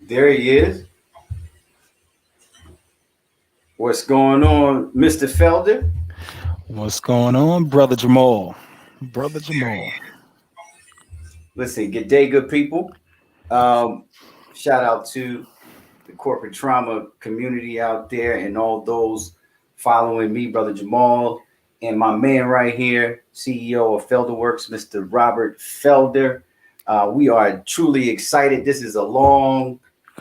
There he is. What's going on, Mr. Felder? What's going on, brother Jamal? Brother Jamal. Listen, good day, good people. Um, Shout out to the corporate trauma community out there and all those following me, Brother Jamal, and my man right here, CEO of Felderworks, Mr. Robert Felder. We are truly excited. This is a long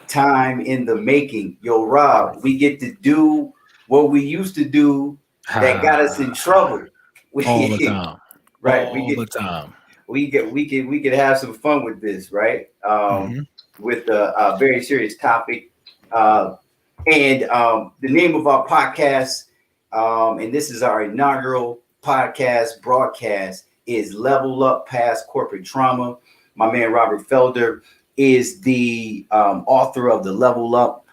time in the making. Yo, Rob, we get to do what we used to do that got us in trouble. All the We time. right, All the time. we could have some fun with this, right? Hmm. With a very serious topic, uh, and the name of our podcast, and this is our inaugural podcast broadcast, is Level Up Past Corporate Trauma. My man Robert Felder is the author of the Level Up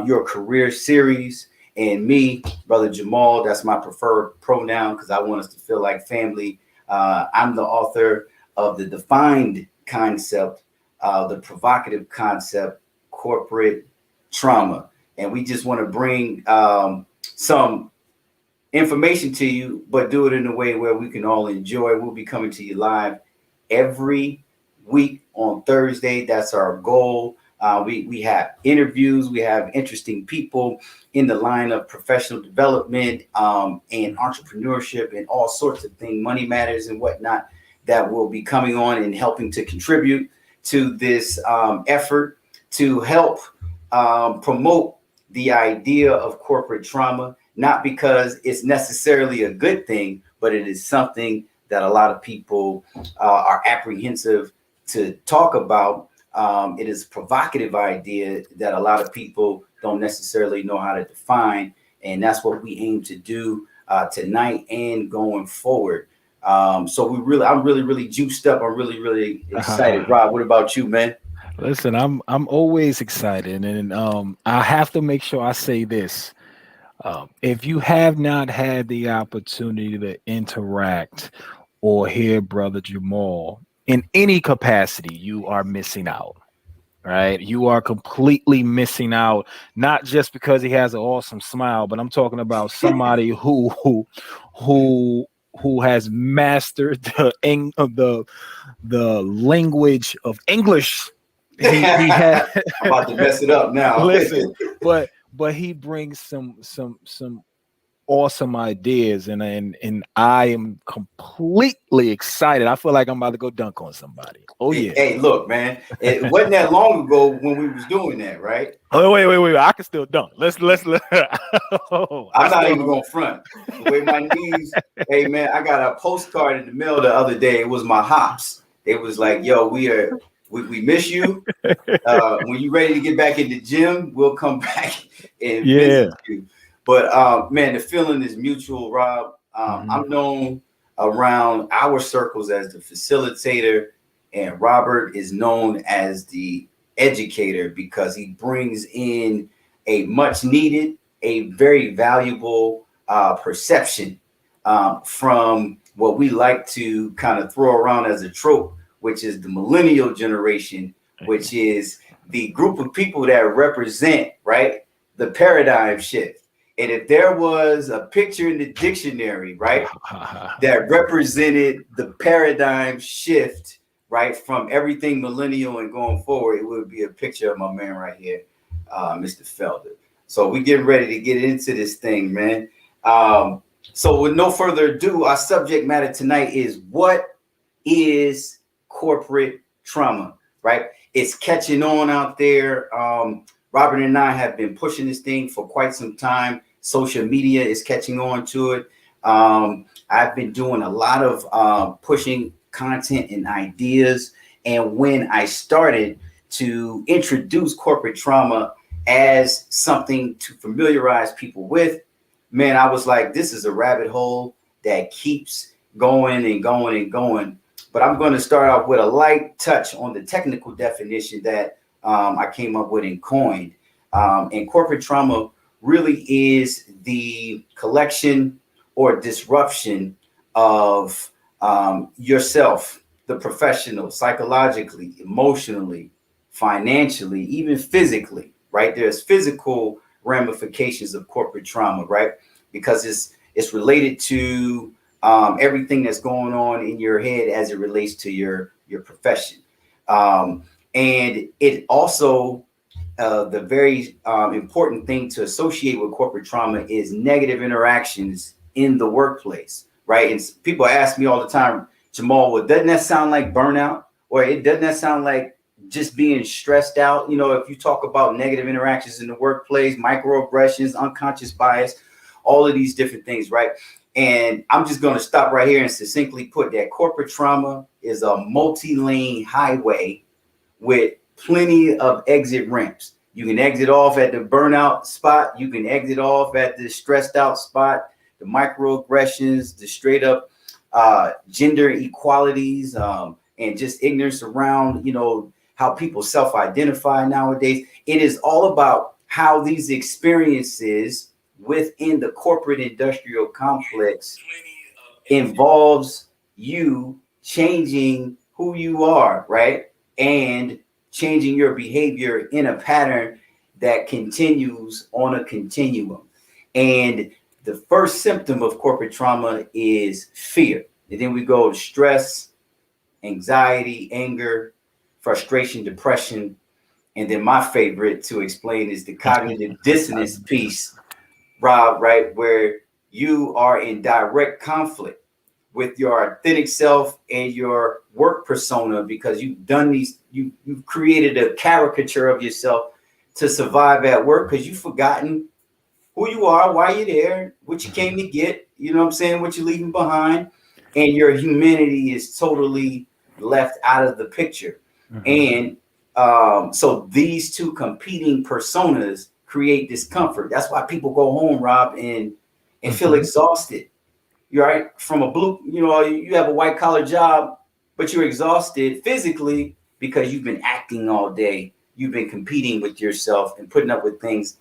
Your Career series, and me, Brother Jamal. That's my preferred pronoun because I want us to feel like family. I'm the author of the defined concept, the provocative concept, corporate trauma. And we just want to bring some information to you, but do it in a way where we can all enjoy. We'll be coming to you live every week on Thursday. That's our goal. We have interviews, we have interesting people in the line of professional development and entrepreneurship and all sorts of things, money matters and whatnot, that will be coming on and helping to contribute to this effort to help promote the idea of corporate trauma, not because it's necessarily a good thing, but it is something that a lot of people are apprehensive to talk about. It is a provocative idea that a lot of people don't necessarily know how to define, and that's what we aim to do tonight and going forward. So I'm really juiced up. I'm really excited. Rob, what about you, man? Listen, I'm always excited, and I have to make sure I say this. If you have not had the opportunity to interact or hear Brother Jamal in any capacity, you are missing out. Right? You are completely missing out, not just because he has an awesome smile, but I'm talking about somebody who who has mastered the language of English. He had I'm about to mess it up now. listen, but he brings some awesome ideas, and I am completely excited. I feel like I'm about to go dunk on somebody. Oh Hey, yeah. hey, look, man, it wasn't that long ago when we was doing that, right? Oh wait. I can still dunk. Let's. Oh, I I'm not still even going to front. The way my knees, hey, man, I got a postcard in the mail the other day. It was my hops. It was like, yo, we miss you. When you ready to get back in the gym, we'll come back and yeah. visit you. But man, the feeling is mutual, Rob. Mhm. I'm known around our circles as the facilitator, and Robert is known as the educator because he brings in a much needed, a very valuable perception from what we like to kind of throw around as a trope, which is the millennial generation, which is the group of people that represent, right, the paradigm shift. And if there was a picture in the dictionary, right, that represented the paradigm shift, right, from everything millennial and going forward, it would be a picture of my man right here, Mr. Felder. So we getting ready to get into this thing, man. So with no further ado, our subject matter tonight is what is corporate trauma, right? It's catching on out there. Robert and I have been pushing this thing for quite some time. Social media is catching on to it. I've been doing a lot of pushing content and ideas. And when I started to introduce corporate trauma as something to familiarize people with, man, I was like, this is a rabbit hole that keeps going and going and going. But I'm going to start off with a light touch on the technical definition that I came up with and coined. And corporate trauma really is the collection or disruption of yourself, the professional, psychologically, emotionally, financially, even physically, right? There's physical ramifications of corporate trauma, right? Because it's related to everything that's going on in your head as it relates to your profession. And it also, the very important thing to associate with corporate trauma is negative interactions in the workplace, right? And people ask me all the time, Jamal, well, doesn't that sound like burnout? Or it doesn't that sound like just being stressed out? You know, if you talk about negative interactions in the workplace, microaggressions, unconscious bias, all of these different things, right? And I'm just going to stop right here and succinctly put that corporate trauma is a multi-lane highway with plenty of exit ramps. You can exit off at the burnout spot. You can exit off at the stressed out spot, the microaggressions, the straight up gender equalities, and just ignorance around, you know, how people self-identify nowadays. It is all about how these experiences within the corporate industrial complex involves you changing who you are, right? And changing your behavior in a pattern that continues on a continuum. And the first symptom of corporate trauma is fear. And then we go to stress, anxiety, anger, frustration, depression. And then my favorite to explain is the cognitive dissonance piece, Rob, right? Where you are in direct conflict with your authentic self and your work persona because you've done these, you've created a caricature of yourself to survive at work because you've forgotten who you are, why you're there, what you came to get, you know what I'm saying, what you're leaving behind. And your humanity is totally left out of the picture. And so these two competing personas create discomfort. That's why people go home, Rob, and feel exhausted. You're right from a blue, you know, you have a white collar job, but you're exhausted physically because you've been acting all day. You've been competing with yourself and putting up with things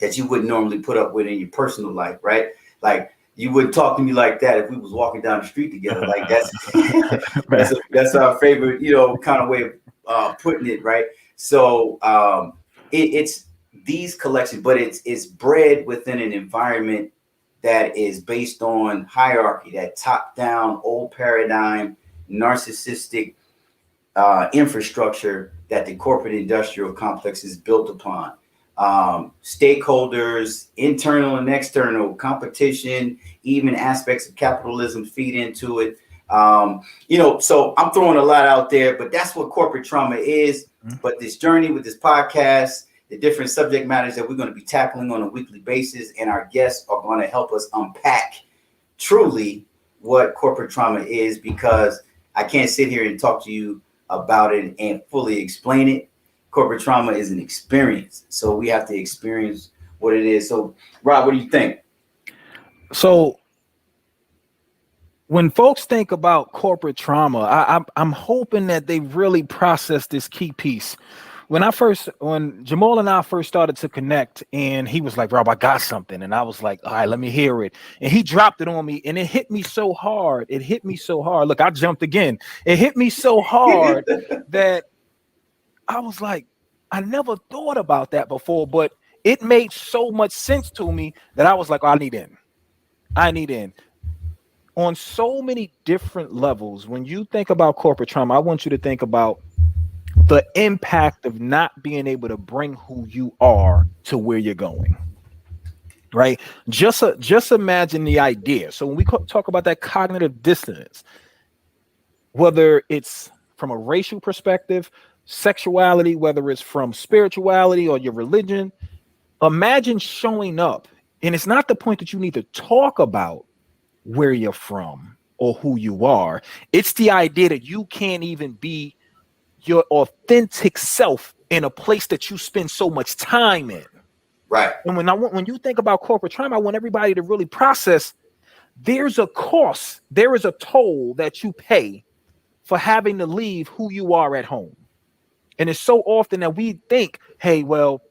that you wouldn't normally put up with in your personal life, right? Like you wouldn't talk to me like that if we was walking down the street together. Like that's our favorite, you know, kind of way of putting it, right? So it's these collections, but it's bred within an environment that is based on hierarchy, that top-down, old paradigm, narcissistic infrastructure that the corporate industrial complex is built upon. Stakeholders, internal and external, competition, even aspects of capitalism feed into it. You know, so I'm throwing a lot out there, but that's what corporate trauma is. But this journey with this podcast, the different subject matters that we're going to be tackling on a weekly basis, and our guests are going to help us unpack truly what corporate trauma is, because I can't sit here and talk to you about it and fully explain it. Corporate trauma is an experience, so we have to experience what it is. So, Rob, what do you think? So, when folks think about corporate trauma, I'm hoping that they really process this key piece. When Jamal and I first started to connect, and he was like, Rob, I got something. And I was like, all right, let me hear it. And he dropped it on me, and it hit me so hard. Look, I jumped again. It hit me so hard that I was like, I never thought about that before, but it made so much sense to me that I was like, oh, I need in. On so many different levels, when you think about corporate trauma, I want you to think about the impact of not being able to bring who you are to where you're going, right? Just imagine the idea. So when we talk about that cognitive dissonance, whether it's from a racial perspective, sexuality, whether it's from spirituality or your religion, imagine showing up. And it's not the point that you need to talk about where you're from or who you are. It's the idea that you can't even be your authentic self in a place that you spend so much time in. Right. And when you think about corporate trauma, I want everybody to really process there's a cost, there is a toll that you pay for having to leave who you are at home. And it's so often that we think, hey, well,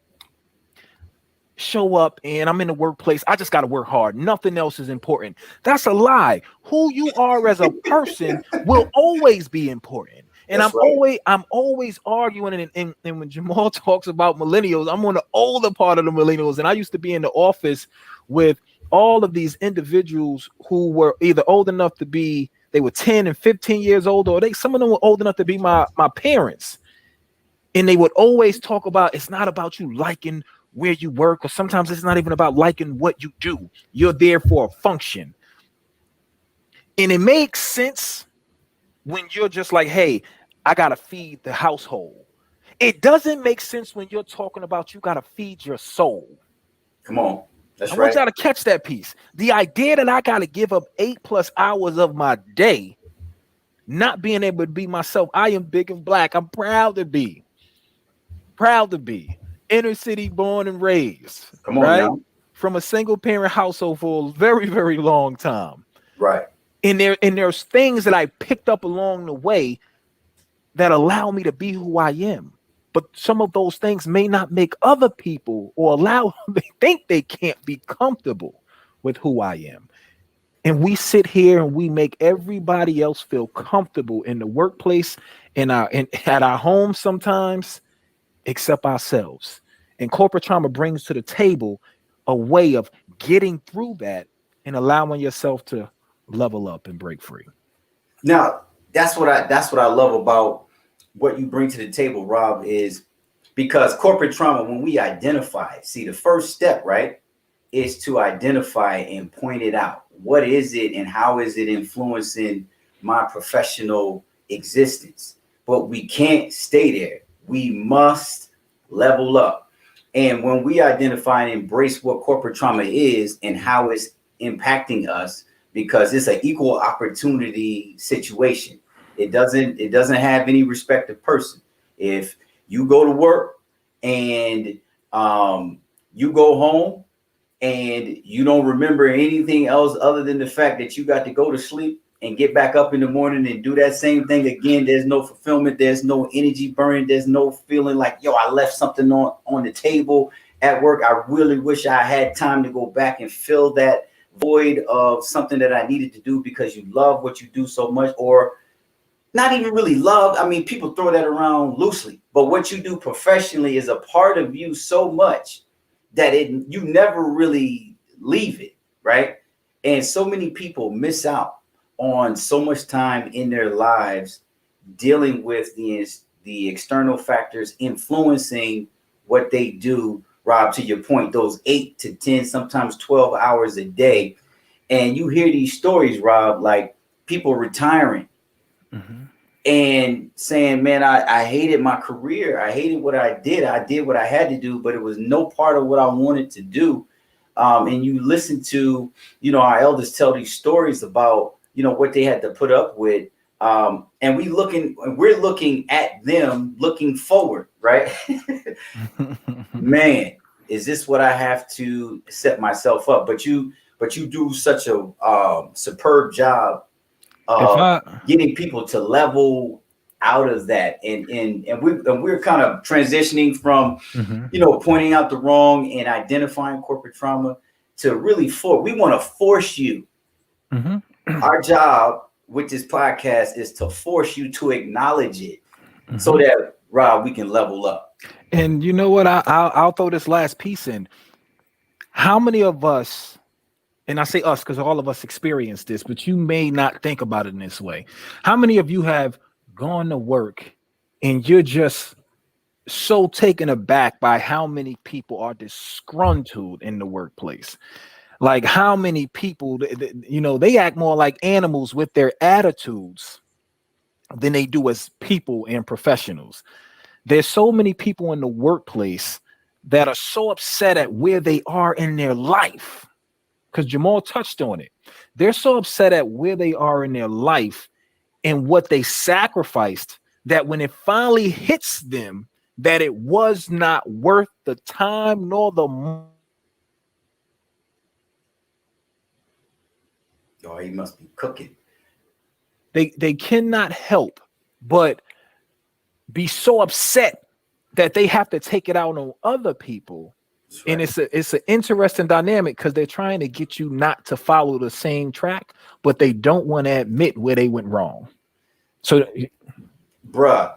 show up and I'm in the workplace, I just got to work hard. Nothing else is important. That's a lie. Who you are as a person will always be important. And That's right. I'm always arguing. And when Jamal talks about millennials, I'm on the older part of the millennials. And I used to be in the office with all of these individuals who were either old enough to be, they were 10 and 15 years old, or some of them were old enough to be my parents. And they would always talk about, it's not about you liking where you work, or sometimes it's not even about liking what you do. You're there for a function. And it makes sense when you're just like, hey, I gotta feed the household. It doesn't make sense when you're talking about you gotta feed your soul. Come on. That's I want right. y'all to catch that piece. The idea that I gotta give up 8+ hours of my day not being able to be myself. I am big and black. I'm proud to be. Inner city born and raised. Come on Right? now. From a single parent household for a very, very long time. Right. And there's things that I picked up along the way that allow me to be who I am. But some of those things may not make other people or allow they think they can't be comfortable with who I am. And we sit here and we make everybody else feel comfortable in the workplace, at our home sometimes, except ourselves. And corporate trauma brings to the table a way of getting through that and allowing yourself to level up and break free. Now, that's what I love about what you bring to the table, Rob, is because corporate trauma, when we identify, see, the first step, right, is to identify and point it out. What is it and how is it influencing my professional existence? But we can't stay there. We must level up. And when we identify and embrace what corporate trauma is and how it's impacting us, because it's an equal opportunity situation. It doesn't have any respect of person. If you go to work and you go home and you don't remember anything else other than the fact that you got to go to sleep and get back up in the morning and do that same thing again, there's no fulfillment, there's no energy burning, there's no feeling like, yo, I left something on the table at work. I really wish I had time to go back and fill that void of something that I needed to do because you love what you do so much, or not even really love. I mean, people throw that around loosely, but what you do professionally is a part of you so much that you never really leave it, right? And so many people miss out on so much time in their lives dealing with the external factors influencing what they do. Rob, to your point, those 8 to 10, sometimes 12 hours a day. And you hear these stories, Rob, like people retiring and saying, man, I hated my career. I hated what I did. I did what I had to do, but it was no part of what I wanted to do. And you listen to, our elders tell these stories about, what they had to put up with. And we're looking at them looking forward, right? Man, is this what I have to set myself up? But you do such a superb job getting people to level out of that, and we're kind of transitioning from pointing out the wrong and identifying corporate trauma to really we want to force you. Our job with this podcast is to force you to acknowledge it, so that, Rob, we can level up. And you know what? I'll throw this last piece in. How many of us, and I say us because all of us experience this, but you may not think about it in this way. How many of you have gone to work and you're just so taken aback by how many people are disgruntled in the workplace? Like how many people, they act more like animals with their attitudes than they do as people and professionals. There's so many people in the workplace that are so upset at where they are in their life, because Jamal touched on it. They're so upset at where they are in their life and what they sacrificed that when it finally hits them, that it was not worth the time nor the money. Oh, he must be cooking. They cannot help but be so upset that they have to take it out on other people. Right. And it's an interesting dynamic because they're trying to get you not to follow the same track, but they don't want to admit where they went wrong. So bruh.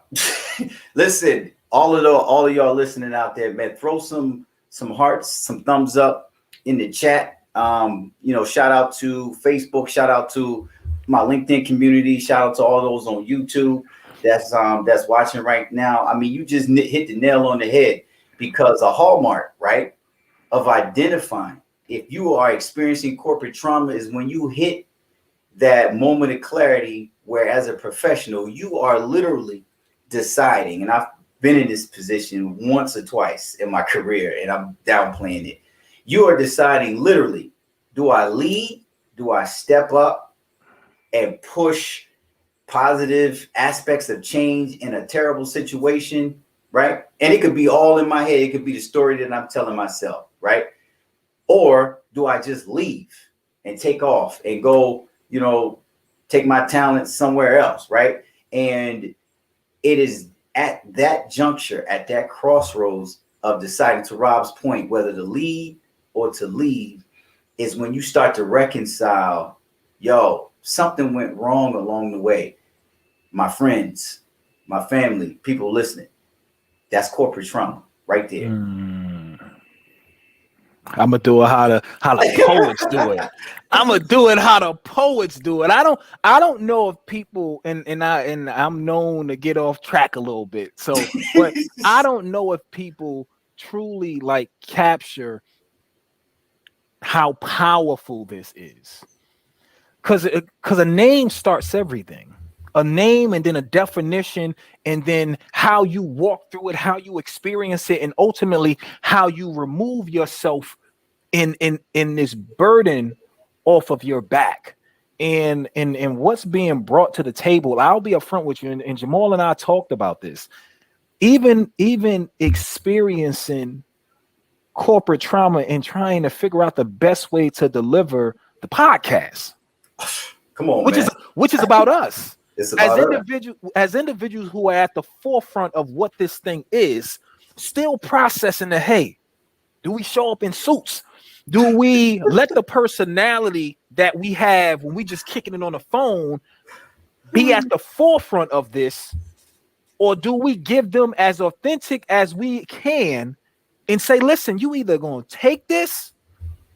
Listen, all of y'all listening out there, man, throw some hearts, some thumbs up in the chat. Shout out to Facebook, shout out to my LinkedIn community, shout out to all those on YouTube that's watching right now. I mean, you just hit the nail on the head, because a hallmark, right, of identifying if you are experiencing corporate trauma is when you hit that moment of clarity where, as a professional, you are literally deciding, and I've been in this position once or twice in my career, and I'm downplaying it. You are deciding literally, do I lead? Do I step up and push positive aspects of change in a terrible situation, right? And it could be all in my head. It could be the story that I'm telling myself, right? Or do I just leave and take off and go, take my talent somewhere else, right? And it is at that juncture, at that crossroads of deciding, to Rob's point, whether to lead or to leave, is when you start to reconcile, something went wrong along the way. My friends, my family, people listening, that's corporate trauma right there. I'm gonna do it how the poets do it. I'm gonna do it how the poets do it. I don't know if people, and I'm known to get off track a little bit. So, but I don't know if people truly like capture how powerful this is, because a name starts everything. A name, and then a definition, and then how you walk through it, how you experience it, and ultimately how you remove yourself in this burden off of your back. And what's being brought to the table, I'll be upfront with you, and Jamal and I talked about this. Even experiencing corporate trauma and trying to figure out the best way to deliver the podcast. Come on, which is about us. As individuals who are at the forefront of what this thing is, still processing the, hey, do we show up in suits? Do we let the personality that we have when we just kicking it on the phone be at the forefront of this? Or do we give them as authentic as we can and say, listen, you either going to take this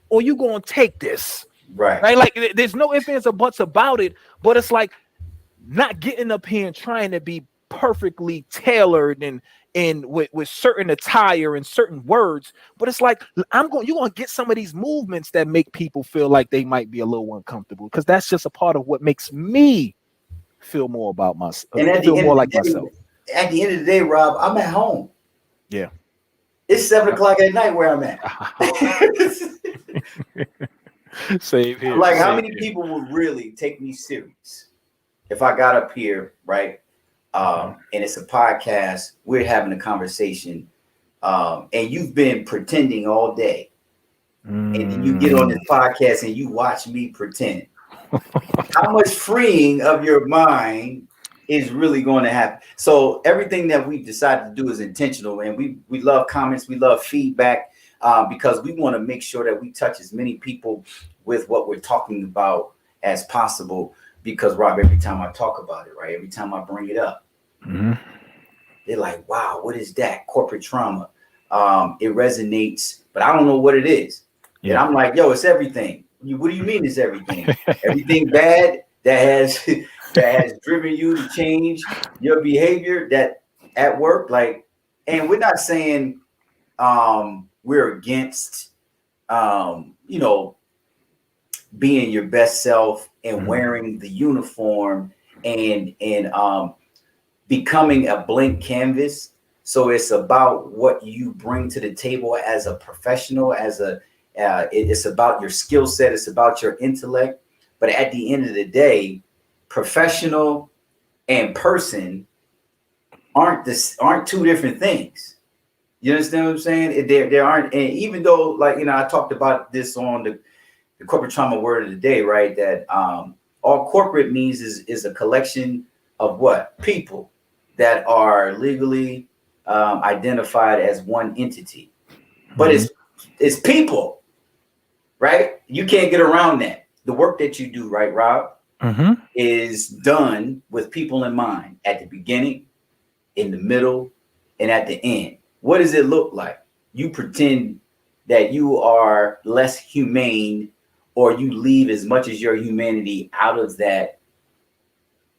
or you going to take this. Right? Like, there's no ifs, ands, or buts about it, but it's like, not getting up here and trying to be perfectly tailored and with certain attire and certain words, but it's like, you're gonna get some of these movements that make people feel like they might be a little uncomfortable, because that's just a part of what makes me feel more about myself. And feel more like myself. At the end of the day, Rob, I'm at home. Yeah, it's 7 o'clock at night where I'm at. Same here. Like, how many people would really take me serious if I got up here, right? And it's a podcast, we're having a conversation, and you've been pretending all day. And then you get on this podcast and you watch me pretend. How much freeing of your mind is really going to happen? So everything that we've decided to do is intentional, and we love comments, we love feedback, because we want to make sure that we touch as many people with what we're talking about as possible. Because, Rob, every time I talk about it, right, every time I bring it up, they're like, wow, what is that? Corporate trauma. It resonates, but I don't know what it is. Yeah. And I'm like, yo, it's everything. What do you mean it's everything? Everything bad that has driven you to change your behavior that at work, like, and we're not saying we're against being your best self and wearing the uniform and becoming a blank canvas. So it's about what you bring to the table as a professional, it's about your skill set, it's about your intellect. But at the end of the day, professional and person aren't two different things. You understand what I'm saying? There aren't, and even though, like, I talked about this on the corporate trauma word of the day, right? That all corporate means is a collection of what? People that are legally identified as one entity. But it's people, right? You can't get around that. The work that you do, right, Rob, is done with people in mind at the beginning, in the middle, and at the end. What does it look like? You pretend that you are less humane, or you leave as much as your humanity out of that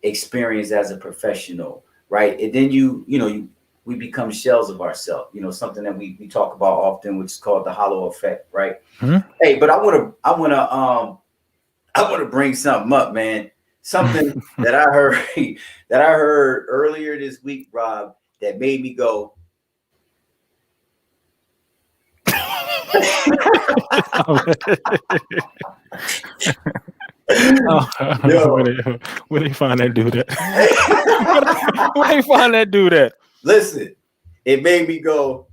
experience as a professional, right? And then we become shells of ourselves, something that we talk about often, which is called the hollow effect, right? Hey, but I want to bring something up, man. Something that I heard earlier this week, Rob, that made me go. Where they find that dude at? Where they find that dude at? Listen, it made me go.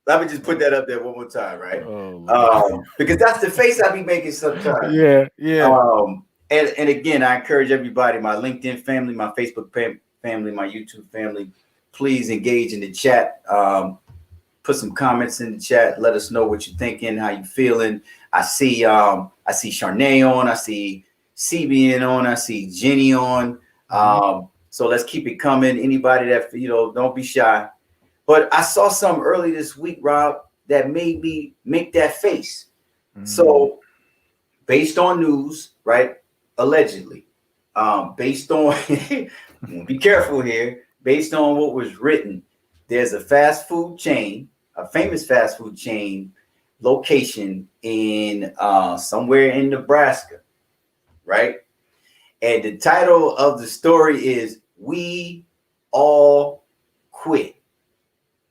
Let me just put that up there one more time, right? Because that's the face I be making sometimes. Yeah. And again, I encourage everybody, my LinkedIn family, my Facebook family, my YouTube family, please engage in the chat. Put some comments in the chat. Let us know what you're thinking, how you feeling. I see Charnay on. I see CBN on. I see Jenny on. So let's keep it coming. Anybody that, don't be shy. But I saw something early this week, Rob, that made me make that face. So based on news, right? Allegedly, based on, be careful here, based on what was written, there's a fast food chain, a famous fast food chain location in somewhere in Nebraska, right? And the title of the story is "We All Quit."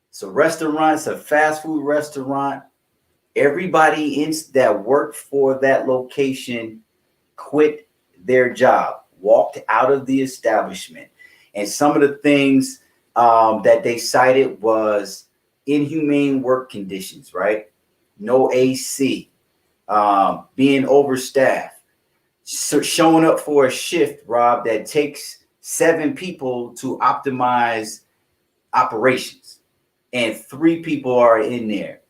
So restaurants, a fast food restaurant, everybody that worked for that location quit their job, walked out of the establishment. And some of the things that they cited was inhumane work conditions, right? No AC, being overstaffed, so showing up for a shift, Rob, that takes 7 people to optimize operations, and 3 people are in there.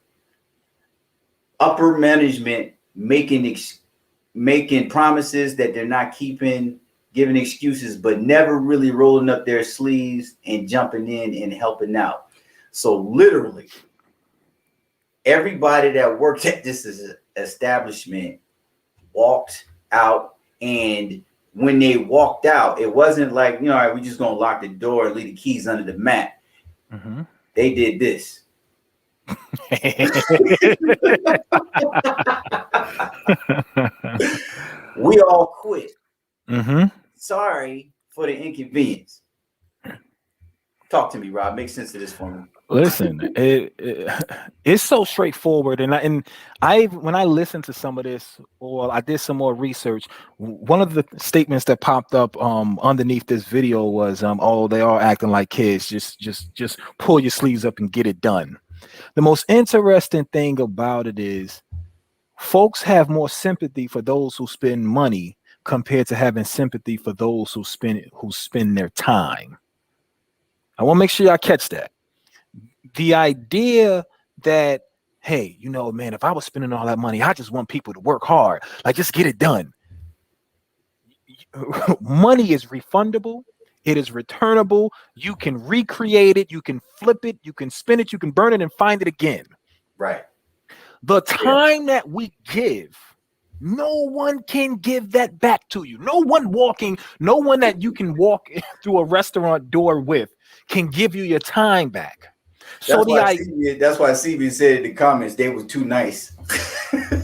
Upper management making promises that they're not keeping, giving excuses, but never really rolling up their sleeves and jumping in and helping out. So literally, everybody that worked at this establishment walked out. And when they walked out, it wasn't like, all right, we're just going to lock the door and leave the keys under the mat. They did this. We all quit. Sorry for the inconvenience. Talk to me, Rob. Make sense of this for me. Listen, it's so straightforward, and when I listened to some of this, or I did some more research, one of the statements that popped up underneath this video was, "Oh, they are acting like kids. Just pull your sleeves up and get it done." The most interesting thing about it is, folks have more sympathy for those who spend money compared to having sympathy for those who spend their time. I want to make sure y'all catch that. The idea that, hey, man, if I was spending all that money, I just want people to work hard, like just get it done. Money is refundable. It is returnable. You can recreate it. You can flip it. You can spin it. You can burn it and find it again. Right. The time that we give, no one can give that back to you. No one that you can walk through a restaurant door with can give you your time back. So that's why CB said in the comments they were too nice.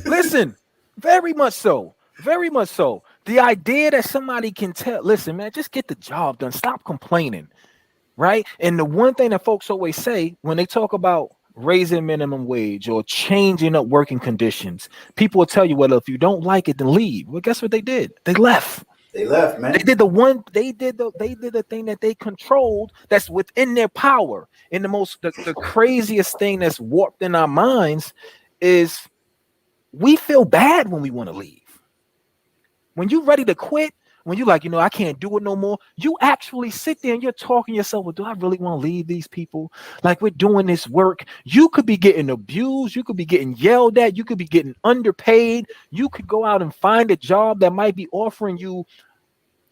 Listen, very much so. Very much so. The idea that somebody can tell, listen, man, just get the job done. Stop complaining, right? And the one thing that folks always say when they talk about raising minimum wage or changing up working conditions, people will tell you, well, if you don't like it, then leave. Well, guess what they did? They left. They left, man. They did the thing that they controlled that's within their power. And the craziest thing that's warped in our minds is we feel bad when we want to leave. When you're ready to quit, when you're like, I can't do it no more, you actually sit there and you're talking to yourself, well, do I really want to leave these people? Like, we're doing this work. You could be getting abused. You could be getting yelled at. You could be getting underpaid. You could go out and find a job that might be offering you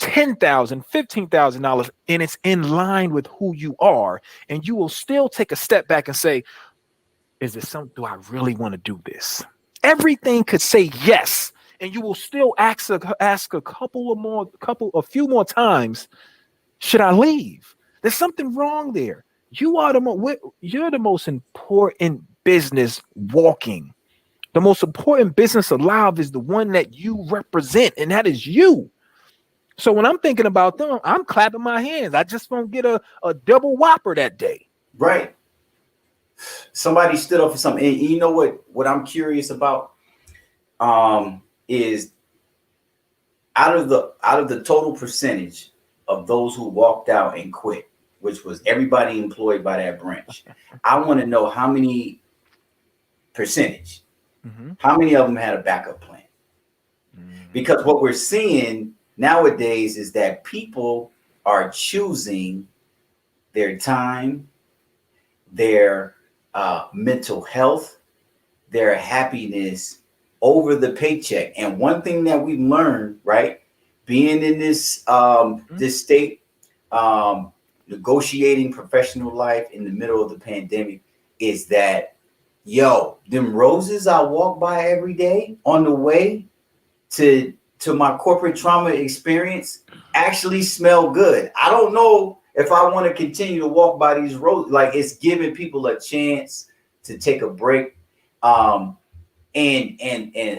$10,000, $15,000, and it's in line with who you are, and you will still take a step back and say, is this something, do I really want to do this? Everything could say yes, and you will still ask a few more times, should I leave? There's something wrong there. You're the most important business walking. The most important business alive is the one that you represent, and that is you. So when I'm thinking about them, I'm clapping my hands. I just won't get a double whopper that day. Right. Somebody stood up for something. And you know what I'm curious about is out of the total percentage of those who walked out and quit, which was everybody employed by that branch, I want to know how many percentage, how many of them had a backup plan? Because what we're seeing nowadays is that people are choosing their time, their mental health, their happiness over the paycheck. And one thing that we've learned, right, being in this this state, negotiating professional life in the middle of the pandemic, is that, yo, them roses I walk by every day on the way to my corporate trauma experience actually smell good. I don't know if I want to continue to walk by these roads. Like, it's giving people a chance to take a break and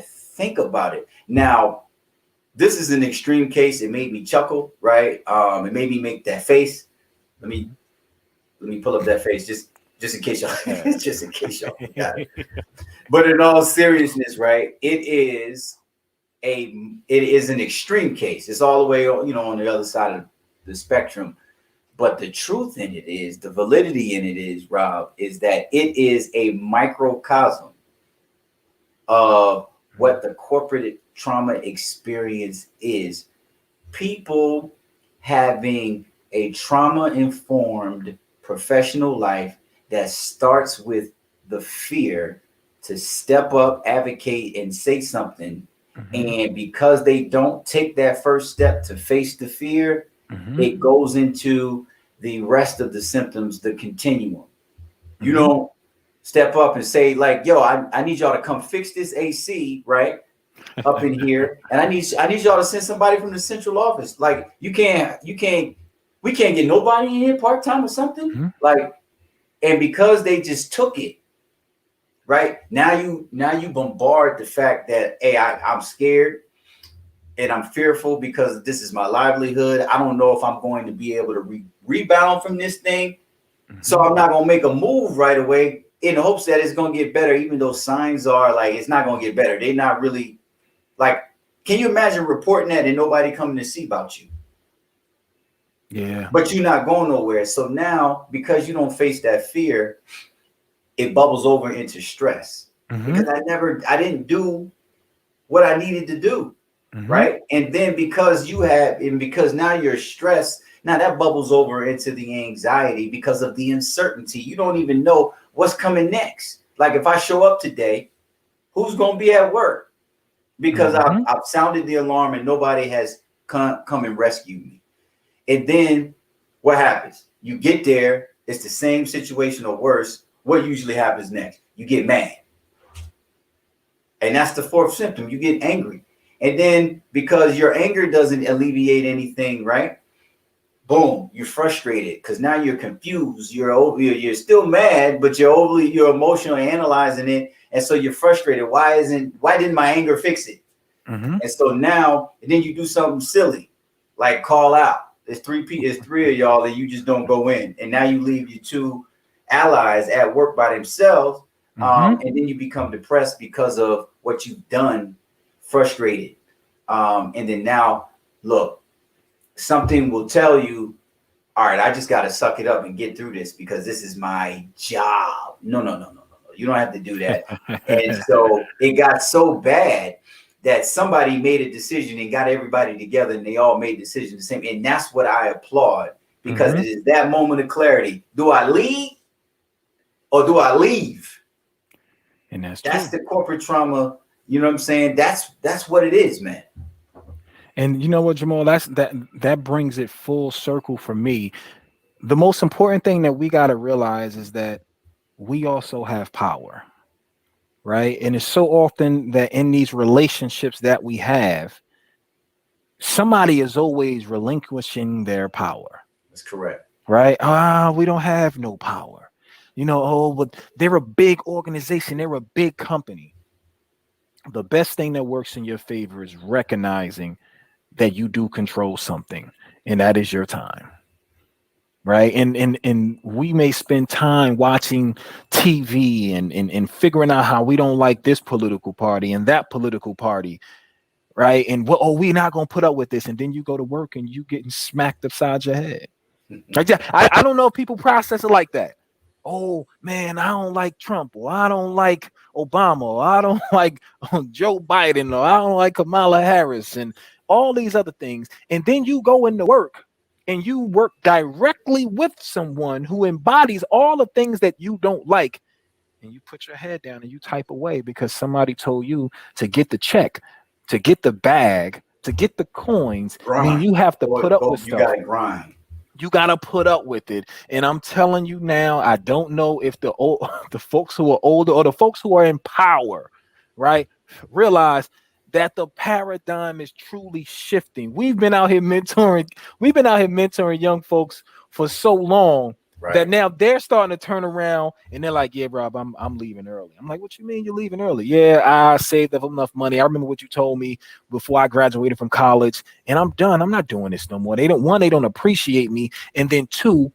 think about it. Now, this is an extreme case. It made me chuckle, right? It made me make that face. Let me pull up that face just in case y'all just in case y'all forgot it. But in all seriousness, right? It is an extreme case. It's all the way, on the other side of the spectrum. But the truth in it is, the validity in it is, Rob, is that it is a microcosm of what the corporate trauma experience is. People having a trauma-informed professional life that starts with the fear to step up, advocate, and say something. And because they don't take that first step to face the fear, it goes into the rest of the symptoms, the continuum. You don't step up and say, like, yo, I need y'all to come fix this AC, right, up in here. And I need y'all to send somebody from the central office. Like, we can't get nobody in here part-time or something. Like, and because they just took it, right? Now you bombard the fact that, hey, I'm scared and I'm fearful because this is my livelihood. I don't know if I'm going to be able to rebound from this thing. So I'm not going to make a move right away in hopes that it's going to get better, even though signs are like it's not going to get better. They're not really, like, can you imagine reporting that and nobody coming to see about you? Yeah. But you're not going nowhere. So now, because you don't face that fear, it bubbles over into stress because I didn't do what I needed to do. Right. And then because now you're stressed, now that bubbles over into the anxiety because of the uncertainty. You don't even know what's coming next. Like, if I show up today, who's going to be at work? Because I've sounded the alarm and nobody has come and rescued me. And then what happens? You get there. It's the same situation or worse. What usually happens next? You get mad. And that's the fourth symptom. You get angry. And then because your anger doesn't alleviate anything, right? Boom, you're frustrated because now you're confused. You're still mad, but you're emotionally analyzing it. And so you're frustrated. Why didn't my anger fix it? And so now, and then you do something silly, like call out. There's three of y'all and you just don't go in. And now you leave your two allies at work by themselves. And then you become depressed because of what you've done, frustrated. And then now, look, something will tell you, all right, I just got to suck it up and get through this because this is my job. No. You don't have to do that. And so it got so bad that somebody made a decision and got everybody together and they all made decisions the same. And that's what I applaud because it is that moment of clarity. Do I lead or do I leave? And that's the corporate trauma. You know what I'm saying? That's what it is, man. And you know what, Jamal, that brings it full circle for me. The most important thing that we got to realize is that we also have power, right? And it's so often that in these relationships that we have, somebody is always relinquishing their power, That's correct. right? Ah, we don't have no power. Oh, but they're a big organization, they're a big company. The best thing that works in your favor is recognizing that you do control something, and that is your time. Right. And we may spend time watching TV and figuring out how we don't like this political party and that political party, right? And well, oh, we're not gonna put up with this. And then you go to work and you getting smacked upside your head. I don't know if people process it like that. Oh man, I don't like Trump, or I don't like Obama, or I don't like Joe Biden, or I don't like Kamala Harris, and all these other things. And then you go into work and you work directly with someone who embodies all the things that you don't like. And you put your head down and you type away because somebody told you to get the check, to get the bag, to get the coins. Then you have to put up with stuff. You gotta grind. You gotta put up with it. And I'm telling you now, I don't know if the folks who are older or the folks who are in power, right, realize that the paradigm is truly shifting. We've been out here mentoring young folks for so long, right, that now they're starting to turn around and they're like, yeah, Rob, I'm leaving early. I'm like, what you mean you're leaving early? Yeah, I saved up enough money. I remember what you told me before I graduated from college, and I'm done. I'm not doing this no more. They don't appreciate me. And then two,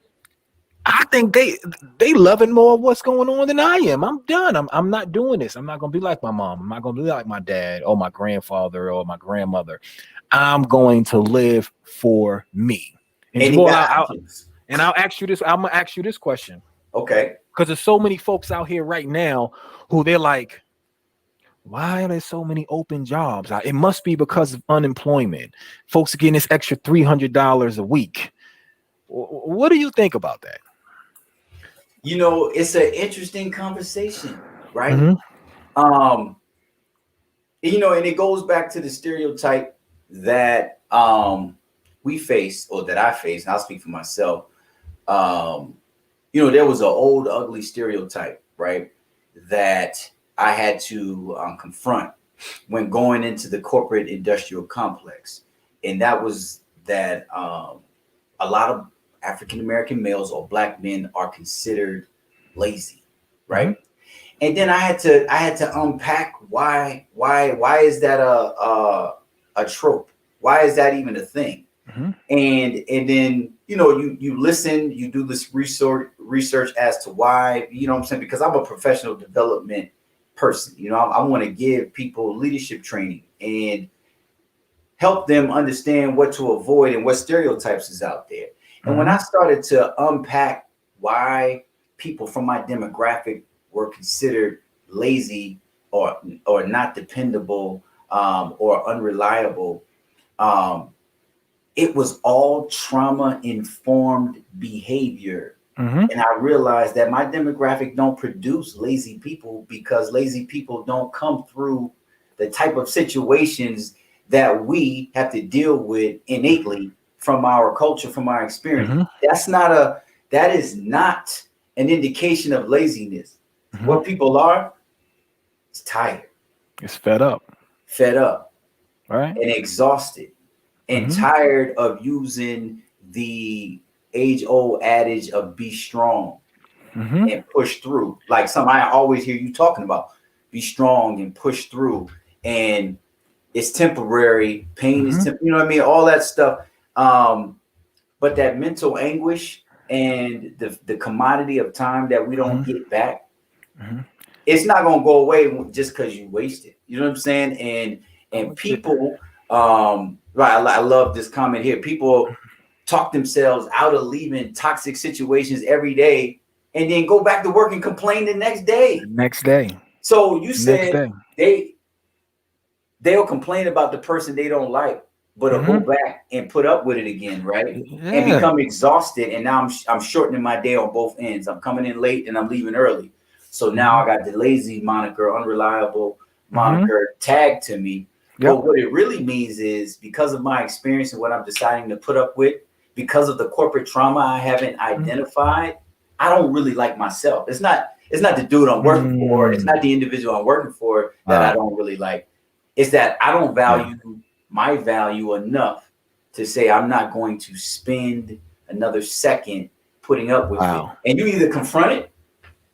I think they loving more of what's going on than I am. I'm done. I'm not doing this. I'm not gonna be like my mom. I'm not gonna be like my dad or my grandfather or my grandmother. I'm going to live for me. And Jamal, I'll ask you this. I'm gonna ask you this question. Okay. Because there's so many folks out here right now who they're like, why are there so many open jobs? It must be because of unemployment. Folks are getting this extra $300 a week. What do you think about that? It's an interesting conversation, right? Mm-hmm. And it goes back to the stereotype that we face, or that I face, and I'll speak for myself. There was an old, ugly stereotype, right, that I had to confront when going into the corporate industrial complex. And that was that a lot of African-American males or Black men are considered lazy, right? Mm-hmm. And then I had to unpack why is that a trope? Why is that even a thing? Mm-hmm. And then you listen, you do this research as to why, what I'm saying, because I'm a professional development person. I want to give people leadership training and help them understand what to avoid and what stereotypes is out there. And when I started to unpack why people from my demographic were considered lazy or not dependable or unreliable, it was all trauma-informed behavior. Mm-hmm. And I realized that my demographic don't produce lazy people because lazy people don't come through the type of situations that we have to deal with innately from our culture, from our experience. Mm-hmm. That is not an indication of laziness. Mm-hmm. What people are is tired. It's fed up, right, and exhausted, and mm-hmm. tired of using the age-old adage of be strong mm-hmm. and push through. Like something I always hear you talking about, be strong and push through. And it's temporary. Pain mm-hmm. is, you know what I mean? All that stuff. But that mental anguish and the commodity of time that we don't mm-hmm. get back, mm-hmm. it's not going to go away just because you waste it. You know what I'm saying? And people, right. I love this comment here. People talk themselves out of leaving toxic situations every day and then go back to work and complain the next day. So you said they'll complain about the person they don't like, but mm-hmm. I'll go back and put up with it again, right? Yeah. And become exhausted. And now I'm shortening my day on both ends. I'm coming in late and I'm leaving early. So now I got the lazy moniker, unreliable moniker mm-hmm. tagged to me. But what it really means is because of my experience and what I'm deciding to put up with, because of the corporate trauma I haven't identified, I don't really like myself. It's not the dude I'm working for. It's not the individual I'm working for that I don't really like. It's that I don't value my value enough to say I'm not going to spend another second putting up with it. And you either confront it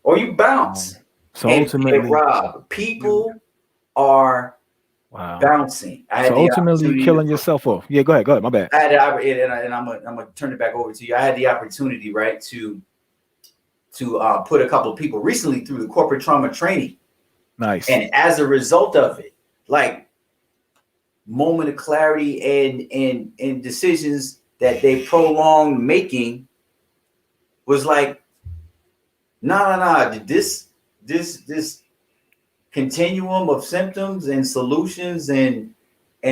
or you bounce. So ultimately, Rob, people are bouncing. So ultimately, you're killing yourself off. Yeah, go ahead. My bad. I had and I'm gonna turn it back over to you. I had the opportunity, right, to put a couple of people recently through the corporate trauma training. Nice. And as a result of it, like moment of clarity and decisions that they prolonged making was like, nah. This continuum of symptoms and solutions and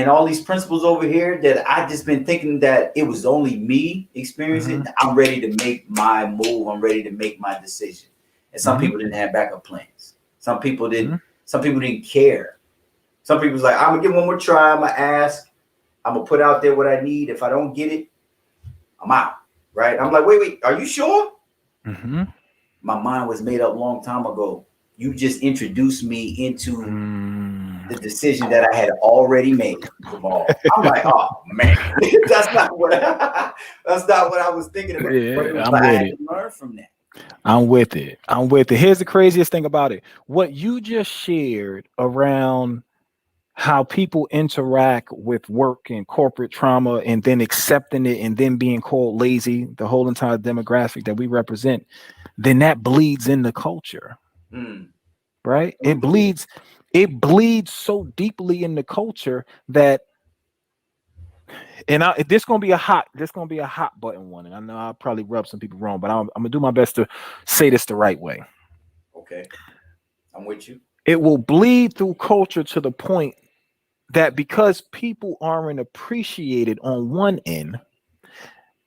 all these principles over here that I just been thinking that it was only me experiencing. I'm ready to make my move. I'm ready to make my decision. And some people didn't have backup plans. Some people didn't. Some people didn't care. Some people was like, I'm gonna give one more try. I'm gonna ask. I'm gonna put out there what I need. If I don't get it, I'm out. Right? I'm like, wait. Are you sure? My mind was made up a long time ago. You just introduced me into the decision that I had already made. I'm like, oh man, that's not what I was thinking about. Yeah, I had to learn from that. I'm with it. Here's the craziest thing about it. What you just shared around how people interact with work and corporate trauma and then accepting it and then being called lazy, the whole entire demographic that we represent, then that bleeds in the culture. Right? It bleeds so deeply in the culture that, and this gonna be a hot button one, and I know I'll probably rub some people wrong, but I'm gonna do my best to say this the right way. Okay, I'm with you. It will bleed through culture to the point that because people aren't appreciated on one end,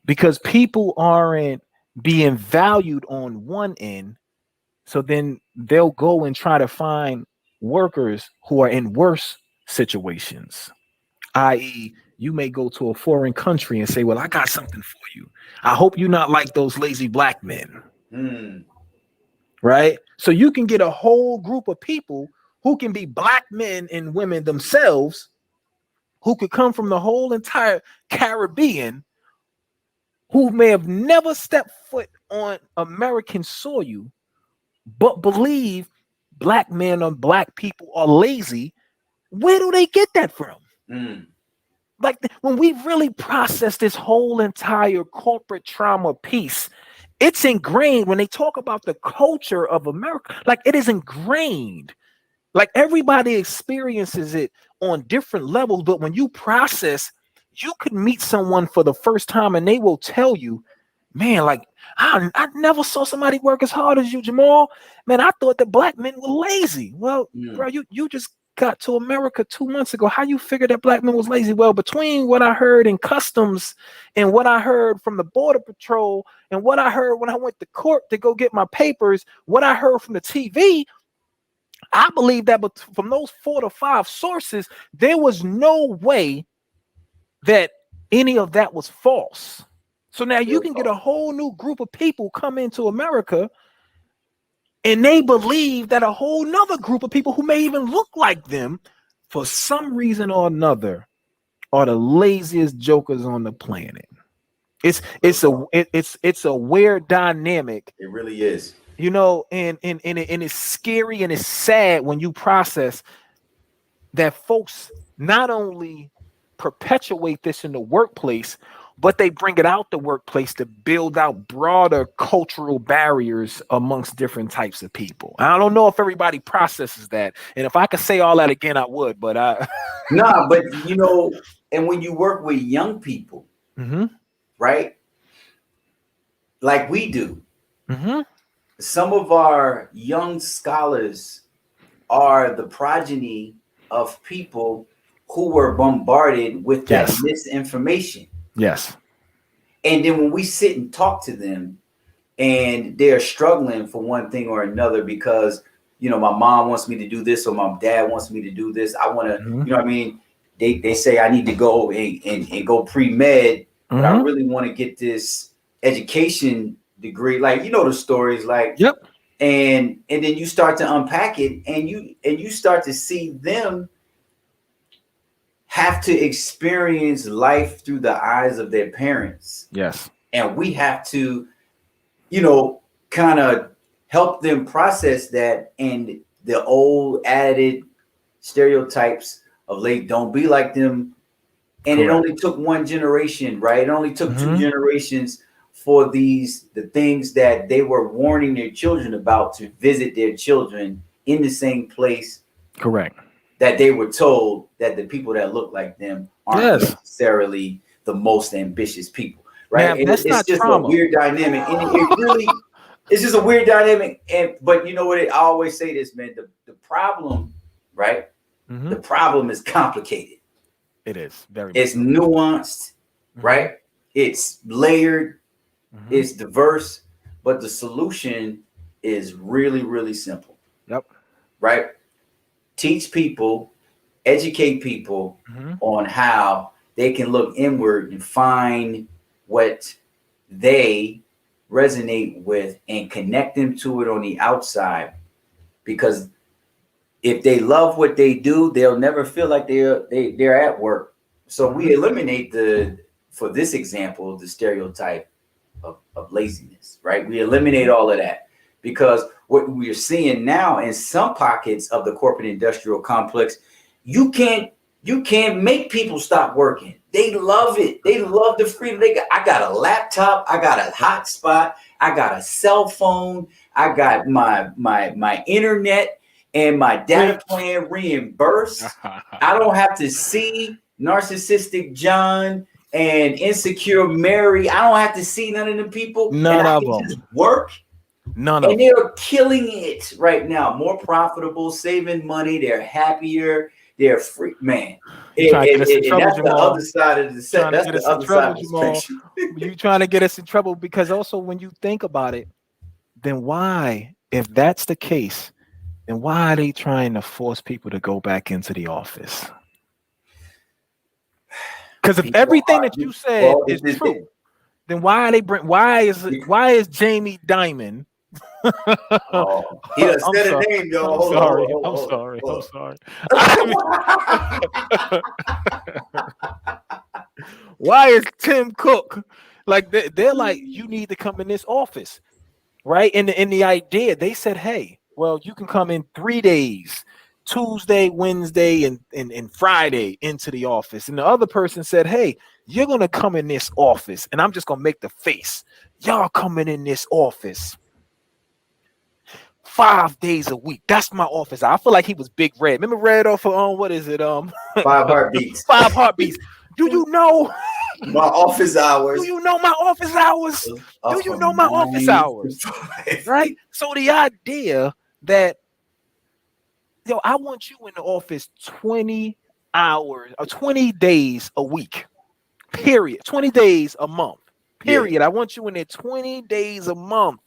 because people aren't being valued on one end, so then they'll go and try to find workers who are in worse situations, i.e., you may go to a foreign country and say, well, I got something for you. I hope you're not like those lazy black men. Right? So you can get a whole group of people who can be black men and women themselves, who could come from the whole entire Caribbean, who may have never stepped foot on American soil, but believe black men or black people are lazy. Where do they get that from? Like when we really process this whole entire corporate trauma piece, it's ingrained. When they talk about the culture of America, like it is ingrained. Like everybody experiences it on different levels, but when you process, you could meet someone for the first time and they will tell you, man, like I never saw somebody work as hard as you, Jamal. Man, I thought that black men were lazy. Well, bro, you just got to America 2 months ago. How you figured that black men was lazy? Well, between what I heard in customs and what I heard from the Border Patrol and what I heard when I went to court to go get my papers, what I heard from the TV, I believe that from those 4 to 5 sources, there was no way that any of that was false. So now you can get a whole new group of people come into America and they believe that a whole nother group of people who may even look like them for some reason or another are the laziest jokers on the planet. It's a weird dynamic. It really is. You know, and it's scary and it's sad when you process that folks not only perpetuate this in the workplace, but they bring it out the workplace to build out broader cultural barriers amongst different types of people. I don't know if everybody processes that. And if I could say all that again, I would, but nah, but you know, and when you work with young people, right? Like we do, some of our young scholars are the progeny of people who were bombarded with that misinformation. Yes. And then when we sit and talk to them and they're struggling for one thing or another because, you know, my mom wants me to do this or my dad wants me to do this. I want to, you know what I mean? they say I need to go and go pre-med, but I really want to get this education degree. Like, you know, the stories, like, Yep. and then you start to unpack it, and you start to see them have to experience life through the eyes of their parents. Yes. And we have to, you know, kind of help them process that, and the old added stereotypes of late, don't be like them. And Correct. it only took one generation, right? It only took two generations for the things that they were warning their children about to visit their children in the same place. Correct. That they were told that the people that look like them aren't necessarily the most ambitious people, right? Now, that's it's not just trauma. a weird dynamic, and it really, it's just a weird dynamic. And but you know what? I always say this, man. The problem, right? The problem is complicated. It is very. It's nuanced, right? It's layered. It's diverse, but the solution is really, really simple. Yep. Right? Teach people, educate people on how they can look inward and find what they resonate with and connect them to it on the outside. Because if they love what they do, they'll never feel like they're at work. So we eliminate for this example, the stereotype of laziness, right? We eliminate all of that, because what we're seeing now in some pockets of the corporate industrial complex, you can't make people stop working. They love it. They love the freedom. I got a laptop, I got a hotspot, I got a cell phone, I got my internet and my data plan reimbursed. I don't have to see narcissistic John and insecure Mary. I don't have to see none of them people. None of them. Just work. None of them. And they're killing it right now. More profitable, saving money. They're happier. They're free, man. And that's the other side of the set. That's the other side of the spectrum. You trying to get us in trouble, because also when you think about it, then why, if that's the case, then why are they trying to force people to go back into the office? Because if everything that you said is true, then why is Jamie Dimon? He done said a name, though. I'm sorry. Why is Tim Cook like they're like, you need to come in this office, right? And the idea, they said, hey, well, you can come in 3 days, Tuesday, Wednesday, and Friday into the office. And the other person said, hey, you're gonna come in this office, and I'm just gonna make the face. Y'all coming in this office 5 days a week. That's my office. I feel like he was Big Red. Remember Red off of what is it? 5 Heartbeats. 5 Heartbeats. Do you know my office hours? Do you know my office hours? Do you know my office hours? Right? So the idea that, yo, I want you in the office 20 hours or 20 days a week, period. 20 days a month, period. Yeah. I want you in there 20 days a month.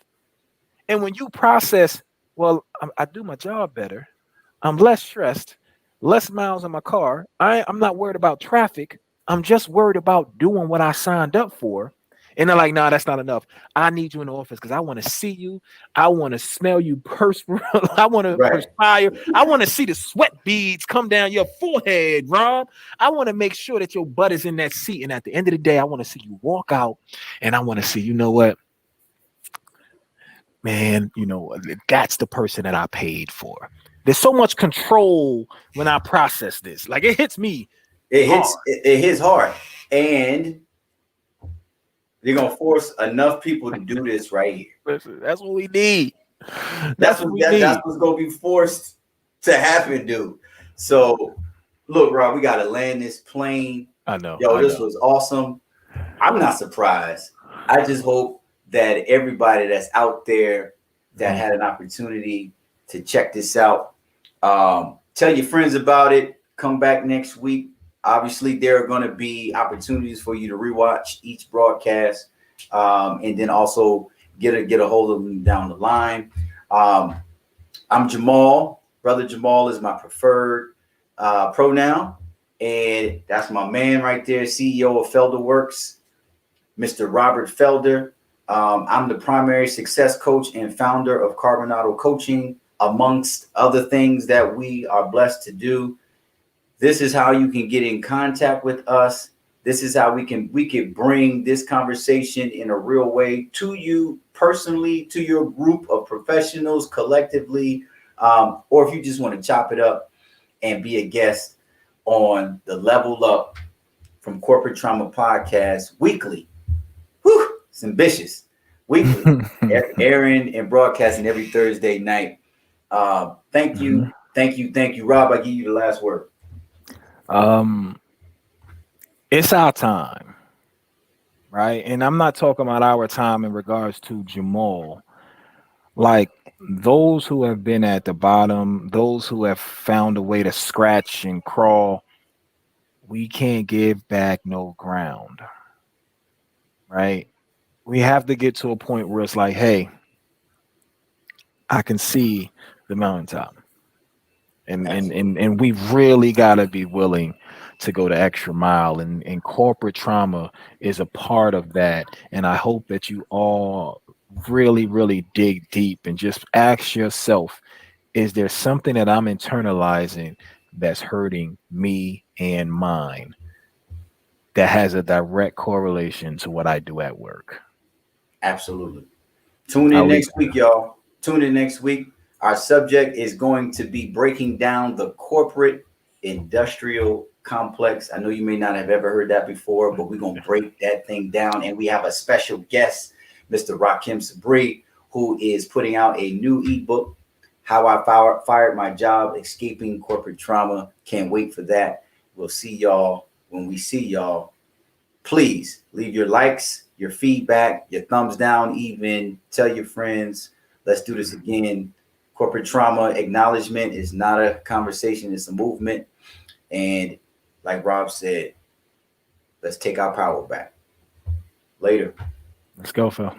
And when you process, well, I do my job better, I'm less stressed, less miles in my car, I'm not worried about traffic, I'm just worried about doing what I signed up for. And they're like, nah, that's not enough. I need you in the office because I want to see you. I want to smell you perspire. I want to perspire. I want to see the sweat beads come down your forehead, Rob. I want to make sure that your butt is in that seat. And at the end of the day, I want to see you walk out, and I want to see, you know what, man, you know, that's the person that I paid for. There's so much control when I process this. Like, it hits me. It hits hard. And they're gonna force enough people to do this right here. That's what we need. That's what's gonna be forced to happen, dude. So look, Rob, we gotta land this plane. I know. This was awesome. I'm not surprised. I just hope that everybody that's out there that had an opportunity to check this out, tell your friends about it. Come back next week. Obviously, there are going to be opportunities for you to rewatch each broadcast, and then also get a hold of them down the line. I'm Jamal. Brother Jamal is my preferred pronoun. And that's my man right there, CEO of Felder Works, Mr. Robert Felder. I'm the primary success coach and founder of Carbonado Coaching, amongst other things that we are blessed to do. This is how you can get in contact with us. This is how we can bring this conversation in a real way to you personally, to your group of professionals collectively, or if you just want to chop it up and be a guest on the Level Up from Corporate Trauma podcast weekly. Whew, it's ambitious. Weekly, airing and broadcasting every Thursday night. Thank you, thank you, Rob. I give you the last word. It's our time, right? And I'm not talking about our time in regards to Jamal. Like those who have been at the bottom, those who have found a way to scratch and crawl, we can't give back no ground, right? We have to get to a point where it's like, hey, I can see the mountaintop. And we really gotta be willing to go the extra mile. And corporate trauma is a part of that. And I hope that you all really, really dig deep and just ask yourself, is there something that I'm internalizing that's hurting me and mine that has a direct correlation to what I do at work? Absolutely. Tune in next week, y'all. Tune in next week. Our subject is going to be breaking down the corporate industrial complex. I know you may not have ever heard that before, but we're going to break that thing down. And we have a special guest, Mr. Rakim Sabri, who is putting out a new ebook, How I Fired My Job, Escaping Corporate Trauma. Can't wait for that. We'll see y'all when we see y'all. Please leave your likes, your feedback, your thumbs down, even tell your friends. Let's do this again. Corporate trauma acknowledgement is not a conversation, it's a movement. And like Rob said, let's take our power back. Later. Let's go, Phil.